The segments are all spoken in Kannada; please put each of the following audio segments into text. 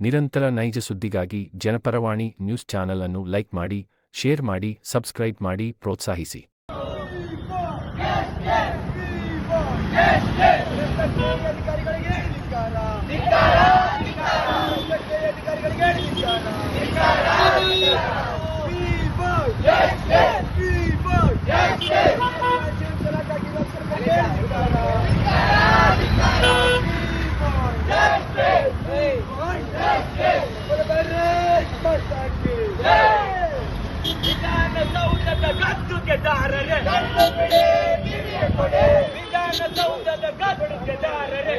ನಿರಂತರ ನೈಜ ಸುದ್ದಿಗಾಗಿ ಜನಪರವಾಣಿ ನ್ಯೂಸ್ ಚಾನೆಲ್ ಅನ್ನು ಲೈಕ್ ಮಾಡಿ, ಶೇರ್ ಮಾಡಿ, ಸಬ್ಸ್ಕ್ರೈಬ್ ಮಾಡಿ, ಪ್ರೋತ್ಸಾಹಿಸಿ. ವಿಧಾನಸೌಧದ ಗದ್ದುಗೆದಾರರೇ, ವಿಧಾನಸೌಧದ ಗದ್ದುಗೆದಾರರೇ,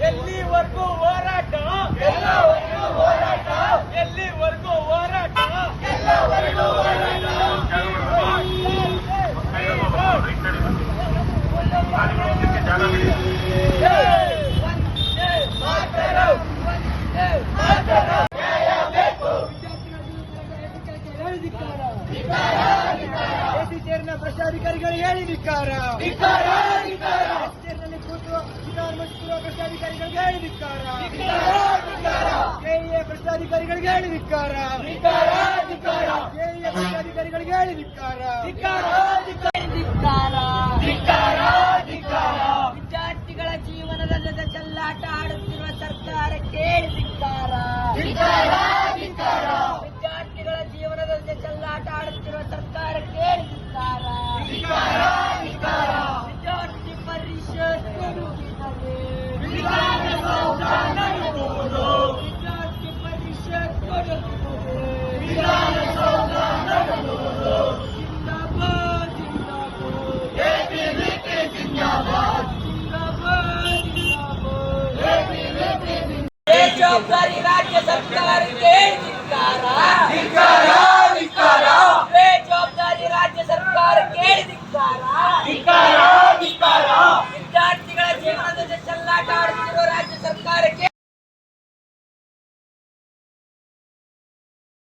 ಎಲ್ಲಿವರೆಗೂ ಹೋರಾಟ, ಎಲ್ಲಿವರೆಗೂ ಹೋರಾಟ, ಭ್ರಷ್ಟಾಧಿಕಾರಿಗಳಿಗೆ ಹೇಳಿ ಧಿಕ್ಕಾರ, ಭ್ರಷ್ಟಾಧಿಕಾರಿಗಳಿಗೆ ಹೇಳಿ ಧಿಕ್ಕಾರ, ಕೆಎ ಭ್ರಷ್ಟಾಧಿಕಾರಿಗಳಿಗೆ ಹೇಳಿ ಧಿಕ್ಕಾರ, ಕೆಎ ಭ್ರಷ್ಟಾಧಿಕಾರಿಗಳಿಗೆ ಹೇಳಿ ಧಿಕ್ಕಾರ, ವಿದ್ಯಾರ್ಥಿಗಳ ಜೀವನದ ಜೊತೆ ಚೆಲ್ಲಾಟ ಆಡುತ್ತಿರುವ ಸರ್ಕಾರಕ್ಕೆ ಹೇಳಿ ಧಿಕ್ಕಾರ, ವಿದ್ಯಾರ್ಥಿಗಳ ಜೀವನದ ಜೊತೆ ಚೆಲ್ಲಾಟ ಆಡುತ್ತಿರುವ ಸರ್ಕಾರಕ್ಕೆ ಹೇಳಿ ಧಿಕ್ಕಾರ, ವಿದ್ಯಾರ್ಥಿ ಪರಿಷತ್ ಕೊಡುತ್ತಿದೆ, ವಿಧಾನಸೌಧ ನಡೆಯುವುದು, ವಿದ್ಯಾರ್ಥಿ ಪರಿಷತ್ ಕೊಡುತ್ತಿದೆ, ವಿಧಾನಸೌಧ ನಡೆಯುವುದು, ಜಿಂದಾಬಾದ್ ಜಿಂದಾಬಾದ್, ಎಬಿವಿಪಿ ಜಿಂದಾಬಾದ್, ಜಿಂದಾಬಾದ್ ಜಿಂದಾಬಾದ್, ಬೇಜವಾಬ್ದಾರಿ ರಾಜ್ಯ ಸರ್ಕಾರಕ್ಕೆ